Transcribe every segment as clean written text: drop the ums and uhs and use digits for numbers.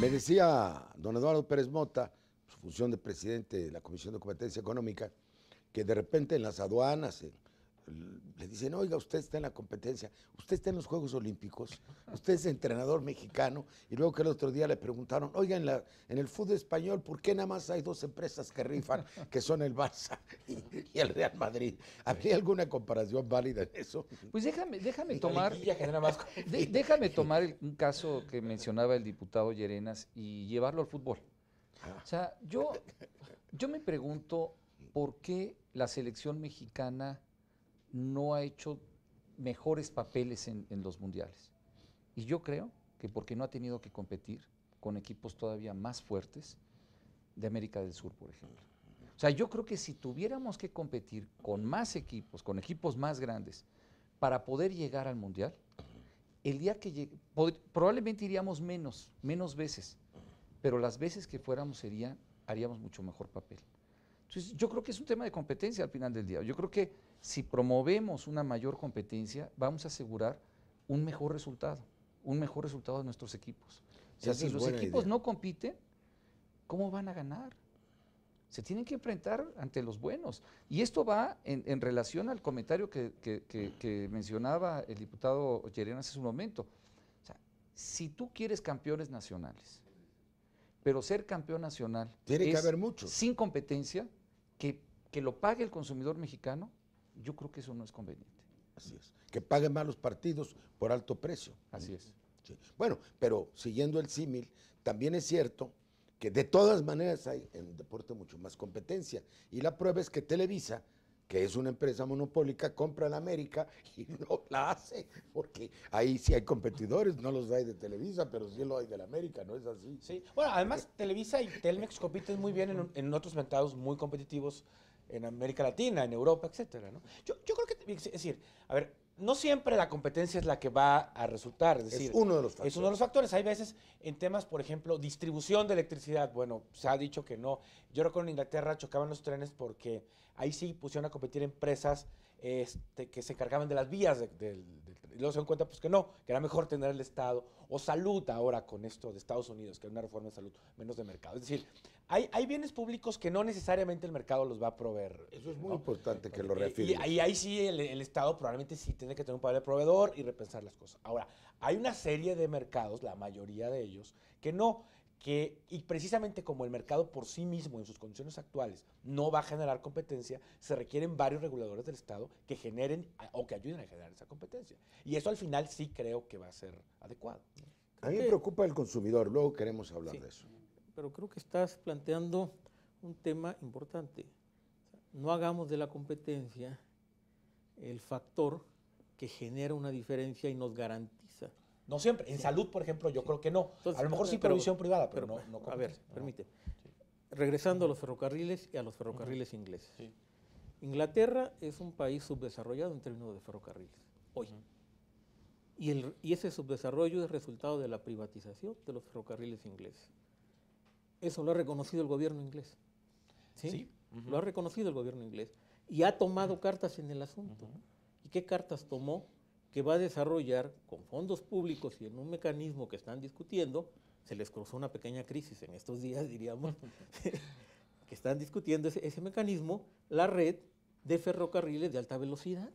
Me decía don Eduardo Pérez Mota, su función de presidente de la Comisión de Competencia Económica, que de repente en las aduanas le dicen, oiga, usted está en la competencia, usted está en los Juegos Olímpicos, usted es entrenador mexicano, y luego que el otro día le preguntaron, oiga, en el fútbol español, ¿por qué nada más hay dos empresas que rifan, que son el Barça y el Real Madrid? ¿Habría alguna comparación válida en eso? Pues déjame tomar, Más déjame tomar un caso que mencionaba el diputado Llerenas y llevarlo al fútbol. O sea, yo me pregunto por qué la selección mexicana no ha hecho mejores papeles en los mundiales. Y yo creo que porque no ha tenido que competir con equipos todavía más fuertes de América del Sur, por ejemplo. O sea, yo creo que si tuviéramos que competir con más equipos, con equipos más grandes, para poder llegar al mundial, el día que probablemente iríamos menos veces, pero las veces que fuéramos haríamos mucho mejor papel. Entonces, yo creo que es un tema de competencia al final del día. Yo creo que si promovemos una mayor competencia, vamos a asegurar un mejor resultado de nuestros equipos. O sea, si los equipos no compiten, ¿cómo van a ganar? Se tienen que enfrentar ante los buenos. Y esto va en relación al comentario que mencionaba el diputado Llerenas hace un momento. O sea, si tú quieres campeones nacionales, pero ser campeón nacional tiene que haber muchos sin competencia, que lo pague el consumidor mexicano, yo creo que eso no es conveniente. Así es. Que paguen más los partidos por alto precio. Así es. Sí. Bueno, pero siguiendo el símil, también es cierto que de todas maneras hay en el deporte mucho más competencia. Y la prueba es que Televisa, que es una empresa monopólica, compra la América y no la hace, porque ahí sí hay competidores, no los hay de Televisa, pero sí lo hay de la América, ¿no es así? Sí, bueno, además Televisa y Telmex compiten muy bien en otros mercados muy competitivos en América Latina, en Europa, etcétera, ¿no? Yo creo que, es decir, a ver, no siempre la competencia es la que va a resultar, es decir, es uno de los factores. Es uno de los factores. Hay veces en temas, por ejemplo, distribución de electricidad, bueno, se ha dicho que no. Yo recuerdo en Inglaterra chocaban los trenes porque ahí sí pusieron a competir empresas que se encargaban de las vías y luego se dan cuenta pues que no, que era mejor tener el Estado, o salud ahora con esto de Estados Unidos, que hay una reforma de salud, menos de mercado. Es decir, hay bienes públicos que no necesariamente el mercado los va a proveer. Eso es muy importante que lo reafirmes. Y ahí sí el Estado probablemente sí tiene que tener un papel de proveedor y repensar las cosas. Ahora, hay una serie de mercados, la mayoría de ellos, que no, y precisamente como el mercado por sí mismo, en sus condiciones actuales, no va a generar competencia, se requieren varios reguladores del Estado que generen o que ayuden a generar esa competencia. Y eso al final sí creo que va a ser adecuado. A mí me preocupa el consumidor, luego queremos hablar de eso. Pero creo que estás planteando un tema importante. No hagamos de la competencia el factor que genera una diferencia y nos garantiza. No siempre. En salud, por ejemplo, yo creo que no. Entonces, a lo mejor sí provisión privada, pero no. A ver, permite. Regresando a los ferrocarriles y a los ferrocarriles ingleses. Sí. Inglaterra es un país subdesarrollado en términos de ferrocarriles, hoy. Y ese subdesarrollo es resultado de la privatización de los ferrocarriles ingleses. Eso lo ha reconocido el gobierno inglés. ¿Sí? Lo ha reconocido el gobierno inglés. Y ha tomado cartas en el asunto. ¿Y qué cartas tomó? Que va a desarrollar con fondos públicos y en un mecanismo que están discutiendo, se les cruzó una pequeña crisis en estos días, diríamos, que están discutiendo ese mecanismo, la red de ferrocarriles de alta velocidad.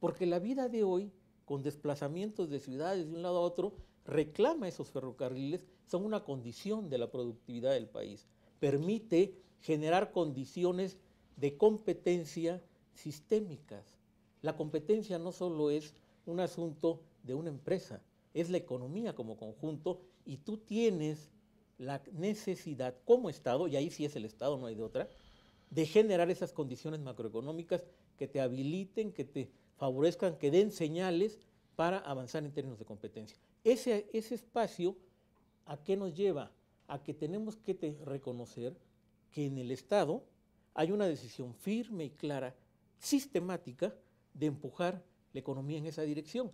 Porque la vida de hoy, con desplazamientos de ciudades de un lado a otro, reclama esos ferrocarriles, son una condición de la productividad del país. Permite generar condiciones de competencia sistémicas. La competencia no solo es un asunto de una empresa, es la economía como conjunto y tú tienes la necesidad como Estado, y ahí sí es el Estado, no hay de otra, de generar esas condiciones macroeconómicas que te habiliten, que te favorezcan, que den señales para avanzar en términos de competencia. Ese espacio, ¿a qué nos lleva? A que tenemos que reconocer que en el Estado hay una decisión firme y clara, sistemática, de empujar la economía en esa dirección.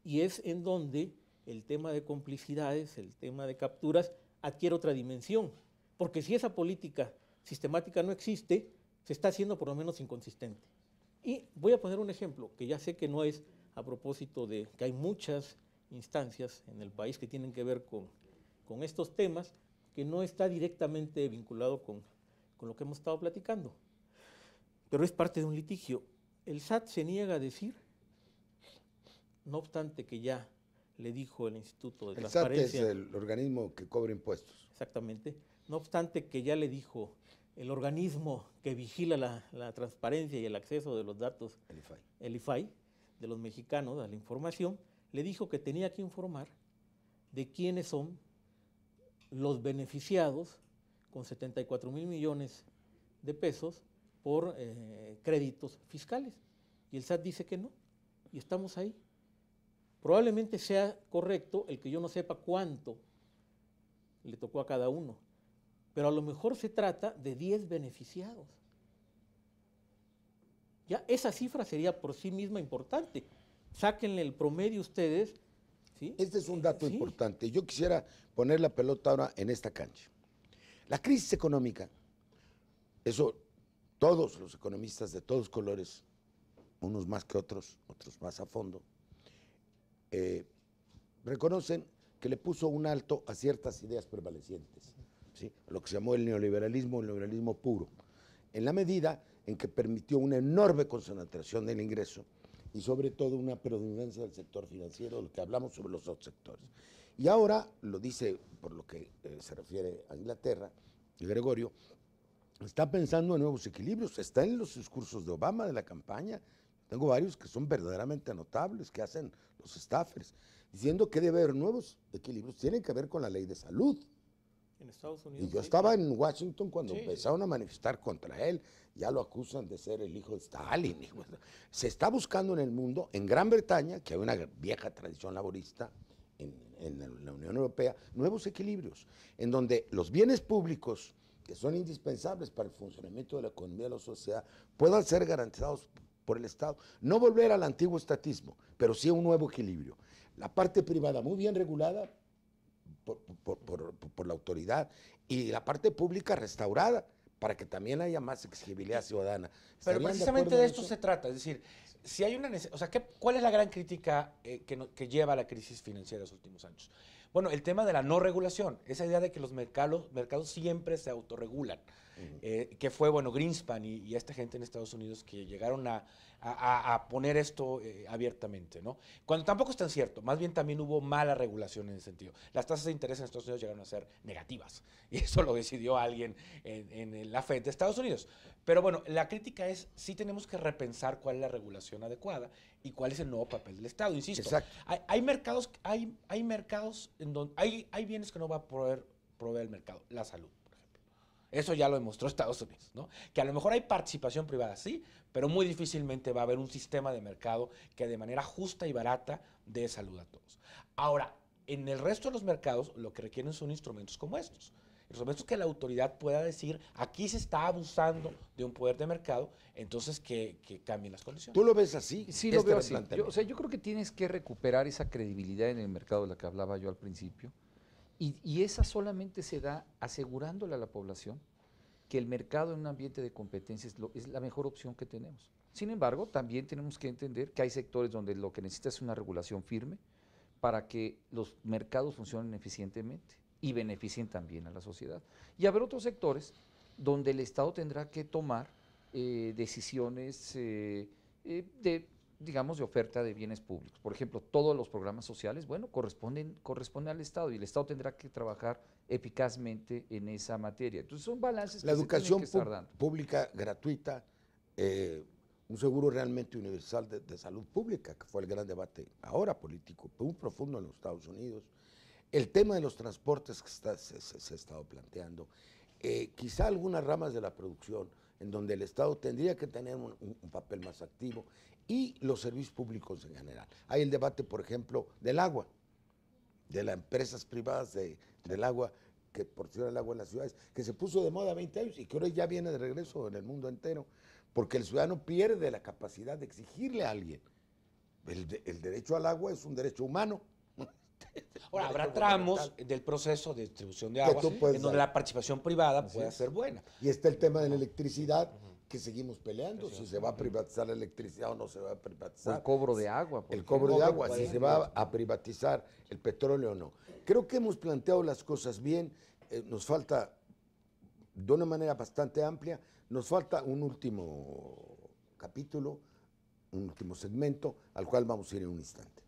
Y es en donde el tema de complicidades, el tema de capturas, adquiere otra dimensión. Porque si esa política sistemática no existe, se está haciendo por lo menos inconsistente. Y voy a poner un ejemplo, que ya sé que no es a propósito de que hay muchas instancias en el país que tienen que ver con con estos temas que no está directamente vinculado con lo que hemos estado platicando, pero es parte de un litigio. El SAT se niega a decir, no obstante que ya le dijo el Instituto de Transparencia. El SAT es el organismo que cobra impuestos. Exactamente. No obstante que ya le dijo el organismo que vigila la transparencia y el acceso de los datos, el IFAI, de los mexicanos a la información, le dijo que tenía que informar de quiénes son los beneficiados con 74,000 millones de pesos por créditos fiscales. Y el SAT dice que no, y estamos ahí. Probablemente sea correcto el que yo no sepa cuánto le tocó a cada uno, pero a lo mejor se trata de 10 beneficiados. Ya esa cifra sería por sí misma importante. Sáquenle el promedio ustedes. ¿Sí? Este es un dato importante. Yo quisiera poner la pelota ahora en esta cancha. La crisis económica, eso todos los economistas de todos colores, unos más que otros más a fondo, reconocen que le puso un alto a ciertas ideas prevalecientes, ¿sí? Lo que se llamó el neoliberalismo puro, en la medida en que permitió una enorme concentración del ingreso y sobre todo una predominancia del sector financiero, de lo que hablamos sobre los otros sectores. Y ahora, lo dice por lo que se refiere a Inglaterra, Gregorio, está pensando en nuevos equilibrios, está en los discursos de Obama, de la campaña. Tengo varios que son verdaderamente notables, que hacen los staffers, diciendo que debe haber nuevos equilibrios, tienen que ver con la ley de salud. En Estados Unidos. Y yo estaba en Washington cuando empezaron a manifestar contra él, ya lo acusan de ser el hijo de Stalin. Se está buscando en el mundo, en Gran Bretaña, que hay una vieja tradición laborista, en la Unión Europea, nuevos equilibrios, en donde los bienes públicos, que son indispensables para el funcionamiento de la economía de la sociedad, puedan ser garantizados por el Estado. No volver al antiguo estatismo, pero sí a un nuevo equilibrio. La parte privada muy bien regulada por la autoridad y la parte pública restaurada para que también haya más exigibilidad ciudadana. Pero precisamente de esto se trata, es decir, si hay una o sea, ¿cuál es la gran crítica que lleva a la crisis financiera de los últimos años? Bueno, el tema de la no regulación, esa idea de que los mercados siempre se autorregulan, que fue, bueno, Greenspan y esta gente en Estados Unidos que llegaron a poner esto abiertamente, ¿no? Cuando tampoco es tan cierto, más bien también hubo mala regulación en ese sentido. Las tasas de interés en Estados Unidos llegaron a ser negativas, y eso lo decidió alguien en la Fed de Estados Unidos. Pero bueno, la crítica es, sí tenemos que repensar cuál es la regulación adecuada y cuál es el nuevo papel del Estado, insisto. Exacto. Hay mercados en donde hay bienes que no va a poder proveer el mercado, la salud. Eso ya lo demostró Estados Unidos, ¿no? Que a lo mejor hay participación privada, sí, pero muy difícilmente va a haber un sistema de mercado que de manera justa y barata dé salud a todos. Ahora, en el resto de los mercados, lo que requieren son instrumentos como estos. Instrumentos que la autoridad pueda decir, aquí se está abusando de un poder de mercado, entonces que cambien las condiciones. ¿Tú lo ves así? Sí, lo veo así. Yo creo que tienes que recuperar esa credibilidad en el mercado de la que hablaba yo al principio. Y esa solamente se da asegurándole a la población que el mercado en un ambiente de competencia es la mejor opción que tenemos. Sin embargo, también tenemos que entender que hay sectores donde lo que necesita es una regulación firme para que los mercados funcionen eficientemente y beneficien también a la sociedad. Y habrá otros sectores donde el Estado tendrá que tomar decisiones digamos, de oferta de bienes públicos. Por ejemplo, todos los programas sociales, bueno, corresponden al Estado y el Estado tendrá que trabajar eficazmente en esa materia. Entonces son balances la que educación se tienen que estar dando. Pública gratuita, un seguro realmente universal de salud pública, que fue el gran debate ahora político, muy profundo en los Estados Unidos. El tema de los transportes que se ha estado planteando, quizá algunas ramas de la producción en donde el Estado tendría que tener un papel más activo, y los servicios públicos en general. Hay el debate, por ejemplo, del agua, de las empresas privadas del agua que proporcionan el agua en las ciudades, que se puso de moda 20 años y que ahora ya viene de regreso en el mundo entero, porque el ciudadano pierde la capacidad de exigirle a alguien. El derecho al agua es un derecho humano. Ahora, habrá tramos del proceso de distribución de agua en donde la participación privada pueda ser buena. Y está el tema de la electricidad, que seguimos peleando, si se va a privatizar la electricidad o no se va a O privatizar. el cobro de agua. por El ejemplo. cobro de agua, si se va a privatizar el petróleo o no. Creo que hemos planteado las cosas bien, nos falta, de una manera bastante amplia, nos falta un último capítulo, un último segmento, al cual vamos a ir en un instante.